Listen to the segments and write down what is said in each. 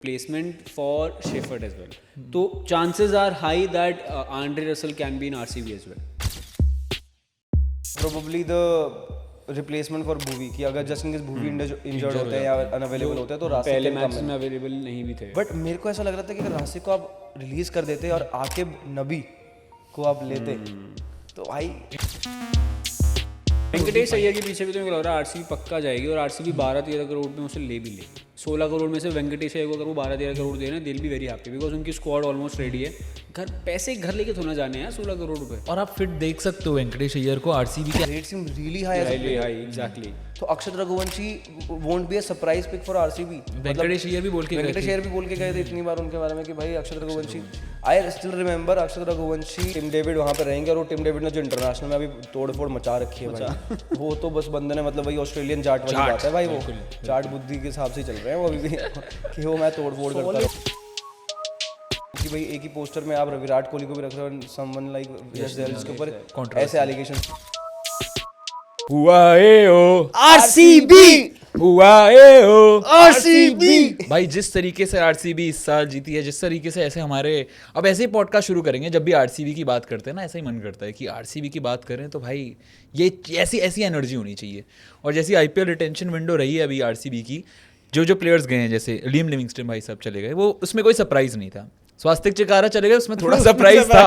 Placement for Shepherd as well. So chances are high that Andre Russell can be in RCB as well. Probably the replacement for Bhuvi कि अगर just in case Bhuvi injured होते हैं या unavailable होते हैं तो रासिक पहले match में अवेलेबल नहीं भी थे. बट मेरे को ऐसा लग रहा था कि अगर रासिक को आप रिलीज कर देते और आकिब नबी को आप लेते तो भाई वेंकटेश अय्यर के पीछे भी तो मेरे को लग रहा है आरसीबी पक्का जाएगी और आरसीबी 12-13 करोड़ में उसे ले भी लेगी. 16 करोड़ में से वेंकटेश अय्यर को अगर वो 12-13 करोड़ दे ना दिल भी वेरी हैप्पी बिकॉज उनकी स्क्वाड ऑलमोस्ट रेडी है. घर लेके थोड़ा जाने हैं 16 करोड़ रुपए. और आप फिट देख सकते हो वेंकटेश अय्यर को आरसीबी के rate seem really high exactly. तो Akshat Raghuvanshi won't be a surprise pick for RCB. Venkatesh Iyer भी बोल के गए थे इतनी बार उनके बारे में कि भाई Akshat Raghuvanshi. I still remember Akshat Raghuvanshi Tim David वहाँ पर रहेंगे और वो टिम डेविड ने जो इंटरनेशनल में अभी तोड़फोड़ मचा रखी है भाई वो तो बस बंदे ने मतलब वही ऑस्ट्रेलियन जाट वाली बात है भाई. वो जाट बुद्धि के हिसाब से चल रहे हैं वो अभी भी कि वो मैं तोड़फोड़ करता हूँ कि भाई एक ही पोस्टर में आप विराट कोहली को भी रख रहे हो समवन लाइक जिसके ऊपर ऐसे एलिगेशन. आरसीबी भाई जिस तरीके से आरसीबी इस साल जीती है, जिस तरीके से ऐसे हमारे अब ऐसे ही पॉडकास्ट शुरू करेंगे जब भी आरसीबी की बात करते हैं ना ऐसा ही मन करता है कि आरसीबी की बात करें तो भाई ये ऐसी एनर्जी होनी चाहिए. और जैसी आईपीएल रिटेंशन विंडो रही है अभी आरसीबी की, जो प्लेयर्स गए हैं जैसे लियम लिविंगस्टन भाई साहब चले गए, वो उसमें कोई सरप्राइज नहीं था. स्वास्तिक चिकारा चले गए उसमें थोड़ा सरप्राइज था.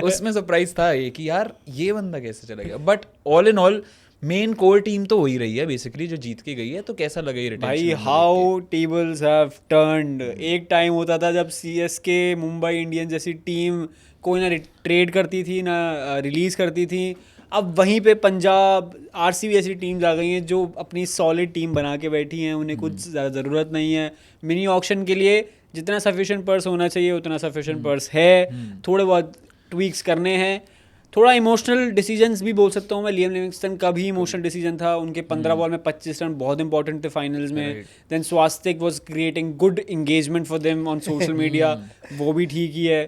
उसमें सरप्राइज था ये कि यार ये बंदा कैसे चला गया. But all in all main core team तो वही रही है बेसिकली जो जीत के गई है. तो कैसा लगा ये रिटेंशन भाई हाउ टेबल्स हैव टर्न्ड. एक टाइम होता था जब सीएसके मुंबई इंडियंस जैसी टीम कोई ना ट्रेड करती थी ना रिलीज करती थी. अब वहीं पे पंजाब आरसीबी ऐसी टीम्स आ गई हैं जो अपनी सॉलिड टीम बना के बैठी हैं. उन्हें कुछ ज़रूरत नहीं है मिनी ऑक्शन के लिए. जितना सफिशिएंट पर्स होना चाहिए उतना सफिशिएंट पर्स है. थोड़े बहुत ट्वीक्स करने हैं. थोड़ा इमोशनल डिसीजंस भी बोल सकता हूँ मैं. लियम लिविंगस्टन का भी इमोशनल डिसीजन था. उनके 15 बॉल में 25 रन बहुत इंपॉर्टेंट थे फाइनल्स में. Then Swastik was creating good engagement for them on social media. वो भी ठीक ही है.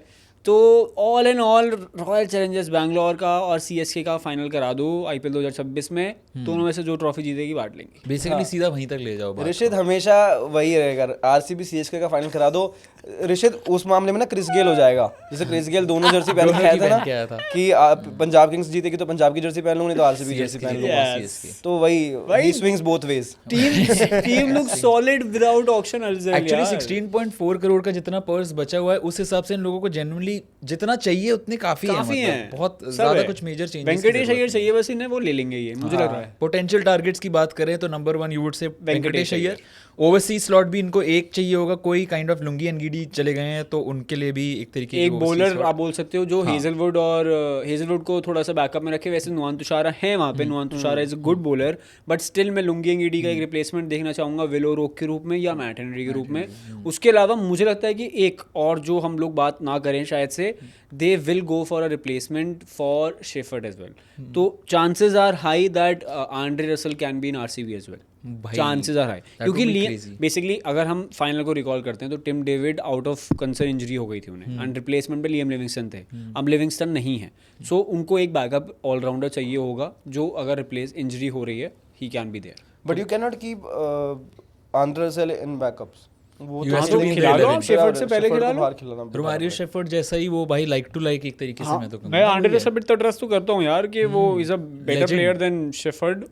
तो all and all Royal Challengers Bangalore का और सीएसके का फाइनल करा दो आईपीएल 2026 में. दोनों में से जो ट्रॉफी जीतेगी बांट लेंगे. बेसिकली सीधा वहीं तक ले जाओ. ऋषित हमेशा वही रहेगा. आरसीबी सीएसके का फाइनल करा दो. ऋषित उस मामले में ना क्रिस गेल हो जाएगा. जैसे क्रिस गेल दोनों जर्सी पहन के आया था ना कि पंजाब किंग्स जीतेगी तो पंजाब की जर्सी पहन लूंगी तो आरसीबी जर्सी पहन लूंगा. तो वही swings both ways. Team look solid without auction. Actually 16.4 crore का जितना पर्स बचा हुआ है उस हिसाब से इन लोगों को जेन्युइनली जितना चाहिए उतने काफी है. बहुत ज्यादा कुछ मेजर चेंजेस. वेंकटेश अय्यर चाहिए बस इन्हें वो ले लेंगे ये मुझे लग रहा है. पोटेंशियल टारगेट्स की बात करें तो number 1 you would say Venkatesh Iyer. Overseas slot भी इनको एक चाहिए होगा. कोई काइंड ऑफ लुंगी एनगीडी चले गए हैं तो उनके लिए भी एक तरीके एक बॉलर आप बोल सकते हो जो हेजलवुड को थोड़ा सा बैकअप में रखे. वैसे नुआन तुषारा है वहाँ पे. Nuwan Tushara is a good bowler but still मैं लुंगी एनगीडी का एक रिप्लेसमेंट देखना चाहूंगा विलो रोक के रूप में या मैट हेनरी के रूप में. उसके अलावा मुझे लगता है कि एक और जो हम लोग बात ना करें शायद से they will go for a replacement for Shepherd as well. तो chances are high that Andre Russell can be in RCB as well. Chances are high क्योंकि बेसिकली अगर हम फाइनल को रिकॉल करते हैं तो Tim David out of concern injury हो गई थी उन्हें एंड रिप्लेसमेंट पे लियम लिविंगस्टन थे. अब लिविंगस्टन नहीं है सो उनको एक बैकअप ऑलराउंडर चाहिए होगा जो अगर रिप्लेस इंजरी हो रही है he can be there. But you can not keep Andre Russell in backups. Shepherd से पहले खिला लो. रोमारियो शेफर्ड जैसा ही वो भाई लाइक टू लाइक एक तरीके से. मैं तो मैं आंड्रे रसल पे ट्रस्ट तो करता हूँ यार कि वो is a better player than Shepherd.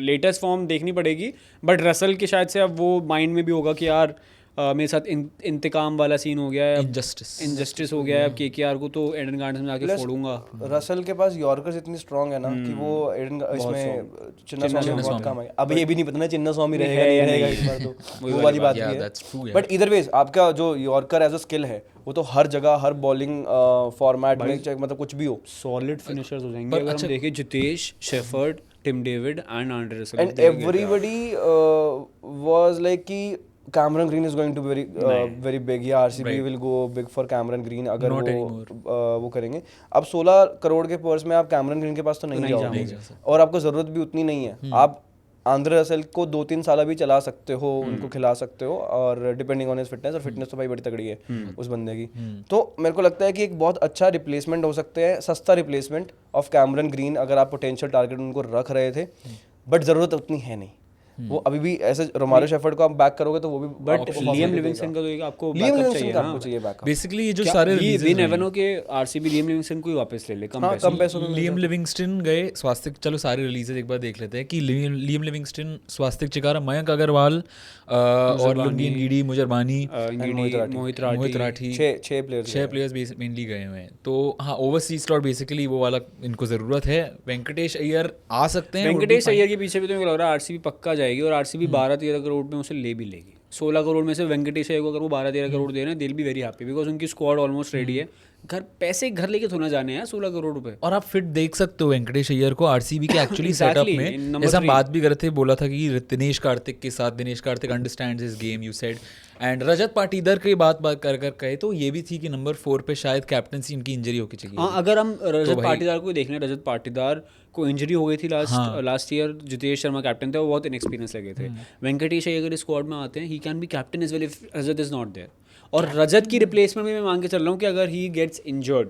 Latest form देखनी पड़ेगी बट रसल के शायद से अब वो माइंड में भी होगा कि यार मेरे साथ इंतकाम वाला सीन हो गया है. इनजस्टिस हो गया है. अब केकेआर को तो एडन गार्डन्स में आके फोड़ूंगा. रसल के पास यॉर्कर्स इतनी स्ट्रांग है ना कि वो एडन इसमें चिन्नास्वामी बहुत काम है. अब ये भी नहीं पता ना चिन्नास्वामी रहेगा इस बार तो वो वाली बात भी है. बट इधर वेज आपका जो यॉर्कर एज अ स्किल है वो तो हर जगह हर बॉलिंग फॉर्मेट में मतलब कुछ भी हो सॉलिड फिनिशर्स हो जाएंगे. अगर हम देखें Jitesh Shepherd Tim David and Andre Russell and everybody was like कि Cameron Green is going to be very big. Yeah, RCB will go big for Cameron Green अगर वो करेंगे. अब 16 करोड़ के पर्स में आप Cameron Green के पास तो नहीं जाओगे और आपको ज़रूरत भी उतनी नहीं है. आप आंद्रे रसल को 2-3 साल भी चला सकते हो. उनको खिला सकते हो और डिपेंडिंग ऑन हिज फिटनेस. और फिटनेस तो भाई बड़ी तगड़ी है उस बंदे की. तो मेरे को लगता है कि एक बहुत अच्छा रिप्लेसमेंट हो सकते हैं. सस्ता रिप्लेसमेंट ऑफ Cameron Green अगर आप पोटेंशियल टारगेट उनको रख रहे थे. बट ज़रूरत उतनी है नहीं. वो अभी भी ऐसे रोमारो शेफर्ड को आप बैक करोगे तो वो भी बट लियम लिविंगस्टन का तो एक आपको लियम बैकअप लिविंगस्टन चाहिए का ना। आपको चाहिए बैकअप। बेसिकली ये जो सारे ये releases वी हुए नेवर हैं, नो कि आरसीबी लियम लिविंगस्टन को ही वापस ले ले कम हाँ, पैसों कम पैसों में लियम लिविंगस्टन गए, स्वास्तिक, चलो सारे रिलीजेस एक बार देख लेते हैं कि लियम लिविंगस्टन, स्वास्तिक चिकारा, मयंक अग्रवाल और लुंगीन गिडी, मुजरबानी, मोहित राठी, 6 प्लेयर्स मेनली गए हुए हैं। तो हाँ, ओवरसीज स्लॉट बेसिकली वो वाला इनको ज़रूरत है। वेंकटेश अय्यर आ सकते हैं, वेंकटेश अय्यर के पीछे भी तो मुझे लग रहा है आरसीबी पक्का जाएगी और आरसीबी 12-13 करोड़ में उसे ले भी लेगी। 16 करोड़ में से वेंकटेश अय्यर को अगर वो 12-13 करोड़ दे रहे हैं, दिल भी वेरी हैप्पी बिकॉज उनकी स्क्वाड ऑलमोस्ट रेडी है। घर लेके थोड़ा जाने हैं 16 करोड़ रुपए। और आप फिट देख सकते हो वेंकटेश अय्यर को आरसीबी के एक्चुअली सेटअप Exactly, में, in number जैसा 3. बात भी कर रहे थे, बोला था कि दिनेश कार्तिक के साथ, Dinesh Karthik understands his game, you said, and Rajat Patidar की बात कर कहे तो ये भी थी कि नंबर 4 पे शायद कैप्टनसी इनकी इंजरी होकर चाहिए। हाँ, अगर हम रजत पाटीदार को देख लें, रजत पाटीदार को इंजरी हो गई थी last year, Jitesh Sharma captain थे, वो बहुत इनएक्सपीरियंस लगे थे। वेंकटेश अय्यर अगर स्क्वाड में आते हैं, he can be captain as well if Rajat is not there. और रजत की रिप्लेसमेंट में मैं मान के चल रहा हूँ कि अगर ही गेट्स इंजर्ड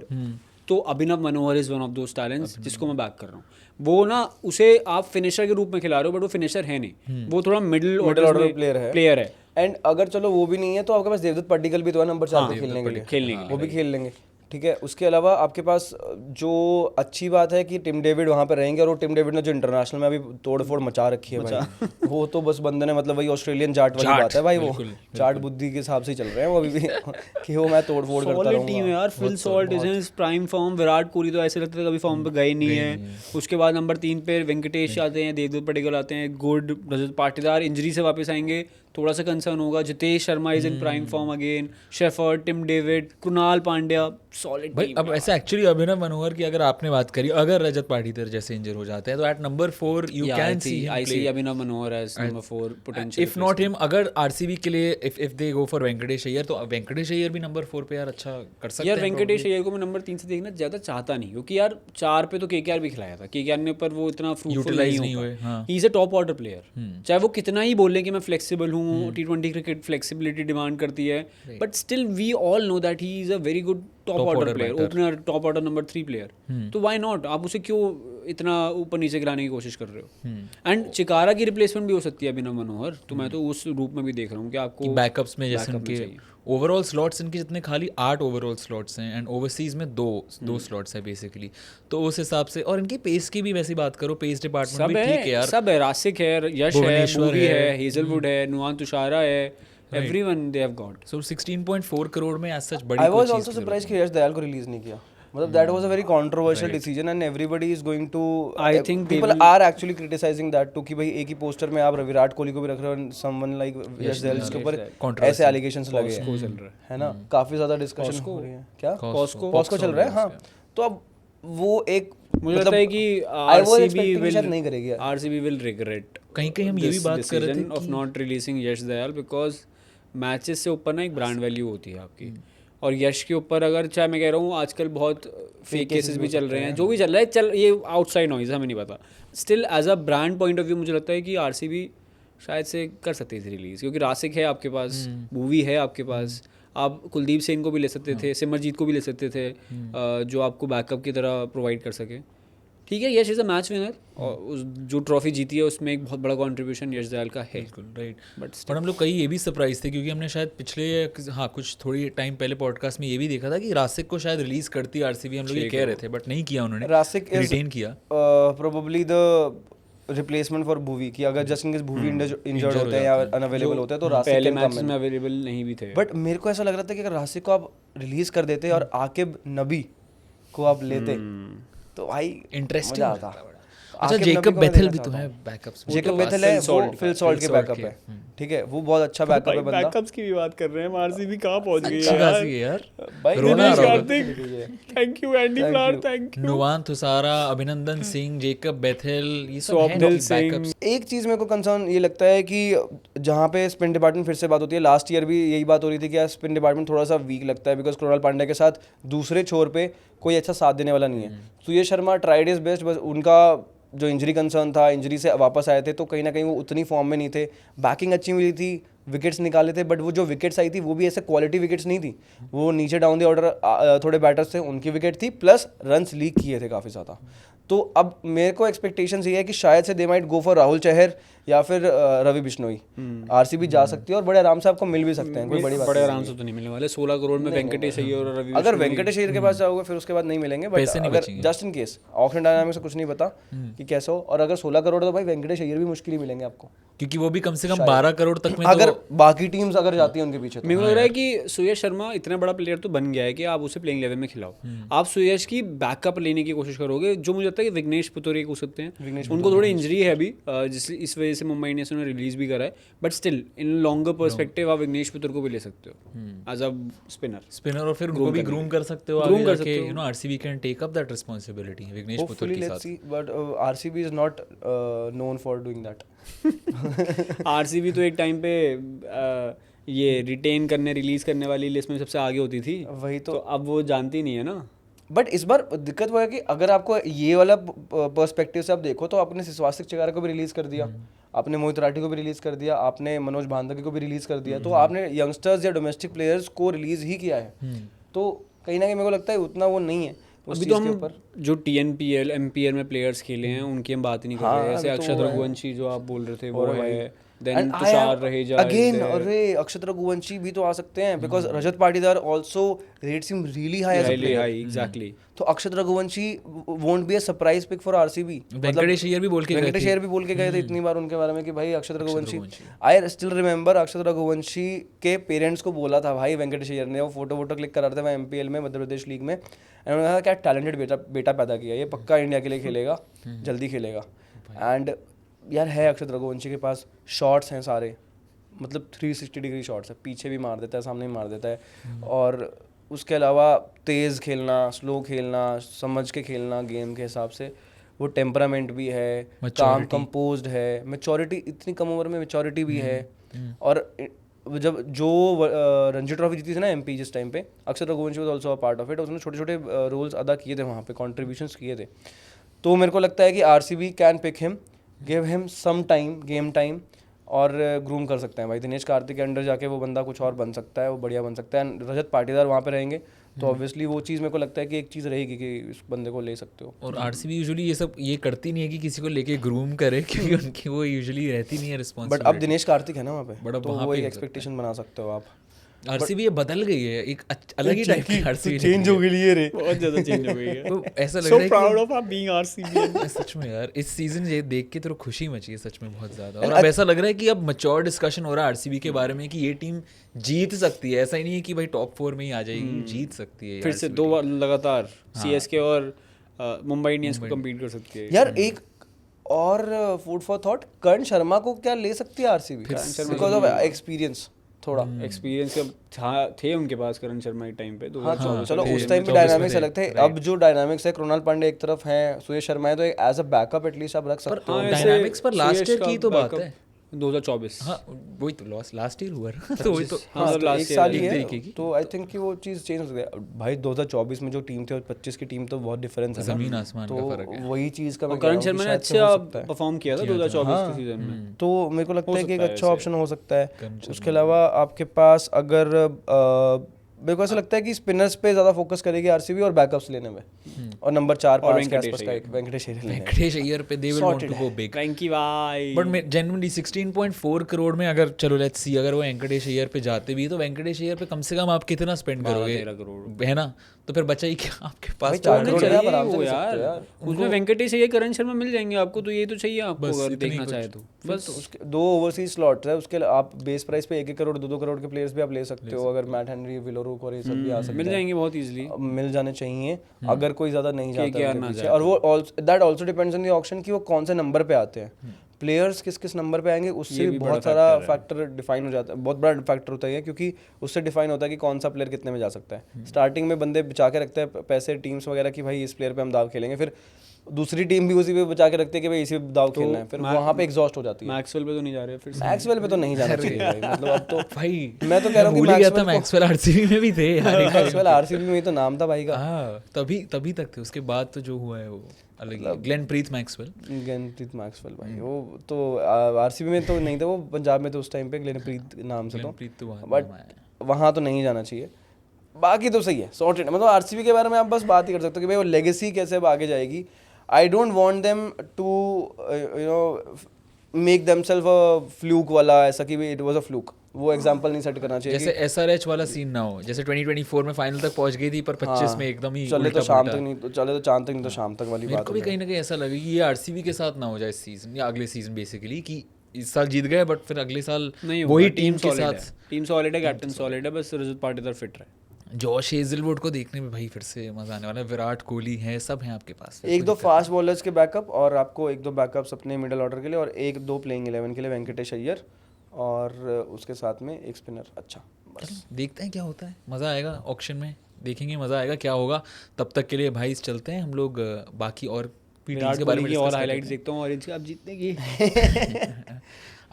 तो Abhinav Manohar is one of those talents जिसको मैं बैक कर रहा हूँ। वो ना उसे आप फिनिशर के रूप में खिला रहे हो बट वो फिनिशर है नहीं, वो थोड़ा मिडिल ऑर्डर प्लेयर है। एंड अगर चलो वो भी नहीं है तो आपके पास देवदत्त पट्टिकल भी तो है नंबर 4 पे खेलने के लिए, वो भी खेल लेंगे, ठीक है। उसके अलावा आपके पास जो अच्छी बात है कि टिम डेविड वहाँ पे रहेंगे, और वो टिम डेविड ने जो इंटरनेशनल में अभी तोड़-फोड़ मचा रखी है भाई, वो तो बस बंदे ने मतलब वही ऑस्ट्रेलियन जाट वाली बात है भाई, वो जाट बुद्धि के हिसाब से ही चल रहे हैं वो अभी भी कि वो मैं तोड़-फोड़ करता रहूंगा। टीम है यार, Phil Salt is in prime form, Virat Kohli तो ऐसे लगता है कभी फॉर्म पे गए नहीं है। उसके बाद नंबर 3 पे वेंकटेश आते हैं, देवदत्त पट्टिकल आते हैं, गुड, रजत पाटीदार इंजरी से वापस आएंगे, थोड़ा सा कंसर्न होगा। Jitesh Sharma is in prime form again, Shepherd, Tim David, Krunal Pandya, solid भाई। अब ऐसा एक्चुअली अभिनव मनोहर की अगर आपने बात करी, अगर रजत पाटीदार जैसे इंजर हो जाते हैं तो at number 4 you can see I see Abhinav Manohar as number 4 potential. If not him, अगर आरसीबी के लिए if they go for Venkatesh Iyer, तो वेंकटेश अय्यर भी नंबर 4 पे यार अच्छा कर सकते हैं यार। वेंकटेश अय्यर को मैं नंबर 3 से देखना ज़्यादा चाहता नहीं, क्योंकि यार 4 पे तो केकेआर भी खिलाया था, केकेआर ने पर वो इतना फ्रूटफुल नहीं हुए। ही is a top order player, चाहे वो कितना ही बोले कि मैं फ्लेक्सिबल हूँ, T20 क्रिकेट फ्लेक्सिबिलिटी डिमांड करती है, but still we all know that he is a very good top order player, opener, top order number 3 player. तो व्हाई नॉट, आप उसे क्यों इतना ऊपर नीचे गिराने की कोशिश कर रहे हो। एंड चिकारा की रिप्लेसमेंट भी हो सकती है अभिनव मनोहर, तो मैं तो उस रूप में भी देख रहा हूँ कि आपको बैकअप्स में, जैसे उनके ओवरऑल स्लॉट्स इनके जितने खाली 8 ओवरऑल स्लॉट्स हैं, एंड ओवरसीज में 2 स्लॉट्स है बेसिकली। तो उस हिसाब से, और इनकी पेस की भी वैसी बात करो, पेस डिपार्टमेंट भी ठीक है यार, सब है, रासिक है, यश है, भुवी है, हेजलवुड है, नुआन तुषारा है, एवरीवन दे हैव गॉट। सो 16.4 करोड़ में एज सच बड़ी आई वाज आल्सो सरप्राइज्ड कि यश दयाल को रिलीज नहीं किया। मतलब that was a very controversial decision and everybody is going to, I think people are actually criticising that too कि भाई एक ही पोस्टर में आप विराट कोहली को भी रख रहे हो, समवन लाइक यश दयाल के ऊपर ऐसे एलिगेशंस लगे हैं, है ना, काफी ज्यादा डिस्कशन हो रही है। क्या कॉस्को चल रहा है, हाँ। तो अब वो एक मुझे लगता है कि आरसीबी विल रिग्रेट, कहीं हम ये भी बात कर रहे थे of not releasing Yash Dayal, because matches से ऊपर ना एक ब्रांड वैल्यू होती है आपकी, और यश के ऊपर अगर, चाहे मैं कह रहा हूँ आजकल बहुत फेक केसेस भी चल रहे हैं, जो भी चल रहा है, चल ये आउटसाइड नॉइज हमें नहीं पता, still as a brand point of view मुझे लगता है कि आरसीबी शायद से कर सकती थी रिलीज, क्योंकि रासिक है आपके पास, मूवी है आपके पास, आप कुलदीप सेन को भी ले सकते थे, सिमरजीत को भी ले सकते थे, जो आपको बैकअप की तरह प्रोवाइड कर सके। ठीक है, यश इज़ अ मैच विनर, और उस जो ट्रॉफी जीती है उसमें एक बहुत बड़ा कंट्रीब्यूशन यश दयाल का है। बिल्कुल राइट, बट हम लोग कहीं ये भी सरप्राइज थे, क्योंकि हमने शायद पिछले, हाँ, कुछ थोड़ी टाइम पहले पॉडकास्ट में ये भी देखा था कि रासिक को शायद रिलीज करती आरसीबी, हम लोग ये कह रहे थे, बट नहीं किया उन्होंने, रासिक रिटेन किया। Probably the replacement for Bhuvi, कि अगर just in case Bhuvi injured होते हैं या अनअवेलेबल होते हैं तो रासिक पहले मैच में अवेलेबल नहीं भी थे। बट मेरे को ऐसा लग रहा था कि अगर रासिक को आप रिलीज कर देते और आकिब नबी को आप लेते तो भाई इंटरेस्टिंग आता। अच्छा, जेकब बेथेल भी तो है बैकअप्स में, जेकब बेथेल है, वो फिल सॉल्ट के बैकअप है, ठीक है, वो बहुत अच्छा बैकअप है बंदा। बैकअप्स की भी बात कर रहे हैं, आरसीबी कहां पहुंच गई है यार भाई, Dinesh Karthik, thank you, Andy Flower, thank you, Nuwan Tushara, Abhinandan Singh, Jacob Bethel, ये सब हैं बैकअप्स। एक चीज मेरे को कंसर्न ये लगता है कि जहाँ पे स्पिन डिपार्टमेंट फिर से बात होती है, लास्ट ईयर भी यही बात हो रही थी कि यार स्पिन डिपार्टमेंट थोड़ा सा वीक लगता है, बिकॉज कृणाल पांड्या के साथ दूसरे छोर पे कोई अच्छा साथ देने वाला नहीं है। सूर्य शर्मा ट्राइड इज बेस्ट, बस उनका जो इंजरी कंसर्न था, इंजरी से वापस आए थे तो कहीं ना कहीं वो उतनी फॉर्म में नहीं थे, बैकिंग अच्छी मिली थी, विकेट्स निकाले थे, बट वो जो विकेट्स आई थी वो भी ऐसे क्वालिटी विकेट्स नहीं थी, वो नीचे डाउन द ऑर्डर थोड़े बैटर्स थे उनकी विकेट थी, प्लस रन्स लीक किए थे काफ़ी ज़्यादा। तो अब मेरे को एक्सपेक्टेशंस ये है कि शायद से they might go for Rahul Chahar या फिर रवि बिश्नोई। आरसीबी जा सकती है और बड़े आराम से आपको मिल भी सकते हैं, कोई बड़ी बात बड़े नहीं आराम से तो नहीं मिलने वाले 16 करोड़ में वेंकटेश अय्यर और रवि अगर वेंकटेश अय्यर के पास जाओगे फिर उसके बाद नहीं मिलेंगे, बट अगर just in case auction dynamics से कुछ नहीं पता कि कैसे हो, और अगर 16 करोड़ तो भाई वेंकटेश अय्यर भी मुश्किल ही मिलेंगे आपको, क्योंकि वो भी कम से कम 12 करोड़ तक में अगर बाकी टीम्स अगर जाती हैं उनके पीछे तो। मेरे को लग रहा है कि सुयश शर्मा इतना बड़ा प्लेयर तो बन गया है कि आप उसे प्लेइंग 11 में खिलाओ। आप सुयश की बैकअप लेने की कोशिश करोगे, जो मुझे लगता है कि विघ्नेश पुतुरिया को सकते हैं, उनको थोड़ी इंजरी है अभी, जिस इस वजह से मुंबई इंडियंस ने रिलीज भी करा है, but still in longer perspective आप विघ्नेश पुतुर को भी ले सकते हो एज अ स्पिनर और फिर उनको भी ग्रूम कर सकते हो, Groom आगे कर जाके सकते हो। You know RCB can take up that responsibility Vignesh Puthur Hopefully के let's साथ। see, but RCB is not known for doing that. RCB तो एक टाइम पे ये रिटेन करने रिलीज करने वाली लिस्ट में सबसे आगे होती थी, वही तो अब वो जानती नहीं है ना। बट इस बार दिक्कत वो है कि अगर आपको ये वाला पर्सपेक्टिव से आप देखो तो आपने स्वास्तिक चिकारा को भी रिलीज कर दिया, आपने मोहित राठी को भी रिलीज कर दिया, आपने मनोज भांदकी को भी रिलीज कर दिया, तो आपने यंगस्टर्स या डोमेस्टिक प्लेयर्स को रिलीज ही किया है। तो कहीं ना कहीं मेरे को लगता है उतना वो नहीं है उस अभी चीज़ तो के हम ऊपर। जो TNPL MPL में प्लेयर्स खेले हैं उनकी हम बात ही नहीं कर रहे, ऐसे अक्षत रघुवंशी जो आप बोल रहे थे वो है, देन तुषार रहेजा अगेन, अरे अक्षत रघुवंशी भी तो आ सकते हैं, because Rajat Patidar also rates him really high as a player. Exactly. तो Akshat Raghuvanshi won't be a surprise pick for RCB. Venkatesh Iyer भी बोल के गए थे। वेंकटेश अय्यर भी बोल के गए थे इतनी बार उनके बारे में कि भाई Akshat Raghuvanshi. I still remember Akshat Raghuvanshi के पेरेंट्स को बोला था भाई वेंकटेश अय्यर ने, वो फोटो क्लिक करा रहे थे MPL में, मध्य प्रदेश लीग में, एंड उन्होंने कहा क्या टैलेंटेड बेटा पैदा किया, ये पक्का इंडिया के लिए खेलेगा, जल्दी खेलेगा। एंड यार है अक्षत रघुवंशी के पास शॉट्स हैं सारे, मतलब 360 डिग्री शॉट्स है, पीछे भी मार देता है, सामने भी मार देता है, और उसके अलावा तेज़ खेलना, स्लो खेलना, समझ के खेलना गेम के हिसाब से, वो टेम्परामेंट भी है, काम कंपोज्ड है, मैच्योरिटी इतनी कम उम्र में मैच्योरिटी भी है। और जब जो रणजी ट्रॉफी जीती थी ना MP जिस टाइम पे, अक्षर Raghuvanshi was also a part of it, उसने छोटे छोटे रोल्स अदा किए थे वहाँ पे, कॉन्ट्रीब्यूशंस किए थे। तो मेरे को लगता है कि RCB can pick him, give him some time, game time, और ग्रूम कर सकते हैं भाई। दिनेश कार्तिक के अंडर जाके वो बंदा कुछ और बन सकता है, वो बढ़िया बन सकता है। रजत पाटीदार वहाँ पे रहेंगे तो ऑब्वियसली वो चीज़ मेरे को लगता है कि एक चीज़ रहेगी कि इस बंदे को ले सकते हो। और आरसीबी यूजुअली ये सब ये करती नहीं है कि किसी को लेके ग्रूम करे, क्योंकि उनकी वो यूजुअली रहती नहीं है रिस्पॉन्सिबिलिटी। बट अब दिनेश कार्तिक है ना वहाँ पे, बट तो वो एक एक्सपेक्टेशन बना सकते हो आप। आरसीबी ये बदल गई है, एक अलग ही टाइप की आरसीबी चेंज हो गई है रे, बहुत ज़्यादा चेंज हो गई है। तो ऐसा लग So रहा है proud of being RCB। सच में यार इस सीजन ये देख के तो खुशी मची है सच में बहुत ज्यादा। और अब ऐसा लग रहा है कि अब मैच्योर डिस्कशन हो रहा है आरसीबी के बारे में कि ये टीम जीत सकती है, ऐसा ही नहीं है कि भाई टॉप 4 में ही आ जाएगी, जीत सकती है फिर से 2 बार लगातार CSK और मुंबई इंडियंस को कम्पीट कर सकती है यार। एक और फूड फॉर थॉट, करण शर्मा को क्या ले सकती है RCB बिकॉज ऑफ एक्सपीरियंस, थोड़ा एक्सपीरियंस थे उनके पास करण शर्मा के टाइम पे। हाँ, चलो उस टाइम पे डायनामिक्स अलग थे, अब जो डायनामिक्स है, कृणाल पांडे एक तरफ है, सुयश शर्मा है, तो एज अ बैकअप एटलीस्ट आप रख सकते हो। डायनामिक्स पर लास्ट ईयर की तो बात है, 2024। हाँ वही तो लास्ट ईयर हुआ तो वही तो हाँ, तो एक साल ही है, तरीके की। तो आई थिंक कि वो चीज़ चेंज हो गया भाई। 2024 में जो टीम थी और 25 की टीम तो बहुत डिफरेंस है, जमीन आसमान का फर्क है। तो वही चीज़ का मैं करण शर्मा ने अच्छा परफॉर्म किया था 2024 के सीजन में, तो मेरे को लगता है कि एक अच्छा ऑप्शन हो सकता है। उसके अलावा आपके पास अगर मेरे को ऐसा लगता है कि स्पिनर्स पे ज़्यादा फोकस करेगी RCB और बैकअप्स लेने में, और नंबर 4-5 के आसपास का एक वेंकटेश अय्यर पे they will want to go big. Venky भाई। बट मैं जेन्युइनली 16.4 करोड़ में अगर चलो लेट्स सी अगर वो वेंकटेश अय्यर पे जाते भी तो वेंकटेश अय्यर पे कम से कम आप कितना स्पेंड करोगे, 13 करोड़ है ना? तो फिर बचा ही क्या आपके पास? 4 करोड़ चाहिए आप आराम से वो ले सकते हो यार, यार। उसमें वेंकटेश अय्यर करण शर्मा मिल जाएंगे आपको, तो ये तो चाहिए आपको बस अगर इतनी देखना कुछ। चाहे तो। बस उसके 2 ओवरसीज स्लॉट्स है, उसके आप बेस प्राइस पे 1-1 करोड़ 2-2 करोड़ के प्लेयर्स भी आप ले सकते हो। अगर मैट हेनरी, विलोरुक और ये सब भी आ सकते हैं, मिल जाएंगे बहुत इजीली, मिल जाने चाहिए अगर कोई ज़्यादा नहीं जाता है ना उनके पीछे। और वो that also depends on the auction कि वो कौन से नंबर पे आते हैं, प्लेयर्स किस किस नंबर पे आएंगे, उससे भी बहुत सारा फैक्टर डिफाइन हो जाता है, बहुत बड़ा फैक्टर होता है, क्योंकि उससे डिफाइन होता है कि कौन सा प्लेयर कितने में जा सकता है। स्टार्टिंग में बंदे बचा के रखते हैं पैसे टीम्स वगैरह कि भाई इस प्लेयर पे हम दाव खेलेंगे, फिर दूसरी टीम भी उसी पे बचा के रखते हैं कि भाई इसी पे दाव खेलना है, फिर वहाँ पे एग्जॉस्ट हो जाती है। मैक्सवेल पे तो नहीं जा रहे फिर से। मैक्सवेल पे तो नहीं जाना चाहिए भाई, मतलब अब तो भाई मैं तो कह रहा हूँ भूल ही गया था मैक्सवेल आरसीबी में भी थे यार। मैक्सवेल RCB में ही तो नाम था भाई का। हाँ तभी तक थे, उसके बाद तो जो हुआ है वो अलग ही। ग्लेनप्रीत मैक्सवेल, ग्लेनप्रीत मैक्सवेल भाई, वो तो RCB में तो नहीं था, वो पंजाब में तो उस टाइम पे ग्लेनप्रीत नाम से, तो बट वहाँ तो नहीं जाना चाहिए। बाकी तो सही है, सॉर्टेड। मतलब RCB के बारे में आप बस बात ही कर सकते हो कि भाई वो लेगेसी कैसे अब आगे जाएगी। I don't want them to make themselves a fluke वाला, ऐसा कि इट वाज अ फ्लूक, वो एग्जांपल नहीं सेट करना चाहिए जैसे SRH वाला सीन ना हो, जैसे 2024 में फाइनल तक पहुंच गई थी पर 25 में एकदम ही चले तो उल्टा शाम पुल्टा। तक नहीं तो चले तो चांद तक नहीं तो शाम तक वाली मेरे बात को भी है। कहीं ना कहीं ऐसा लगे कि ये आरसीबी के साथ ना हो जाए इस सीजन या अगले सीजन बेसिकली, कि इस साल जीत गए बट फिर अगले साल नहीं वही टीम के साथ। टीम सॉलिड है, कैप्टन सॉलिड है, बस रजत पाटीदार फिट रहे। जॉश हेजलवुड को देखने में भाई फिर से मजा आने वाला है, विराट कोहली है, सब हैं आपके पास। एक दो फास्ट बॉलर्स के बैकअप और आपको एक दो बैकअप्स अपने मिडिल ऑर्डर के लिए और एक दो प्लेइंग 11 के लिए, वेंकटेश अय्यर और उसके साथ में एक स्पिनर। अच्छा बस देखते हैं क्या होता है, मज़ा आएगा ऑक्शन में, देखेंगे मज़ा आएगा क्या होगा। तब तक के लिए भाई चलते हैं हम लोग बाकी और भी टीम्स विराट के बारे कोहली में की और discuss कर हाइलाइट्स लेते हैं। देखता हूँ ऑरेंज कैप जीतने की।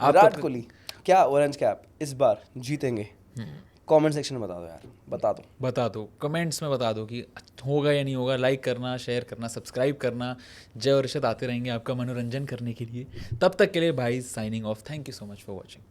विराट कोहली क्या ऑरेंज कैप इस बार जीतेंगे? कमेंट सेक्शन में बता दो यार, बता दो कमेंट्स में बता दो कि होगा या नहीं होगा। लाइक करना, शेयर करना, सब्सक्राइब करना। जय और अर्षद आते रहेंगे आपका मनोरंजन करने के लिए। तब तक के लिए भाई signing off. Thank you so much for watching.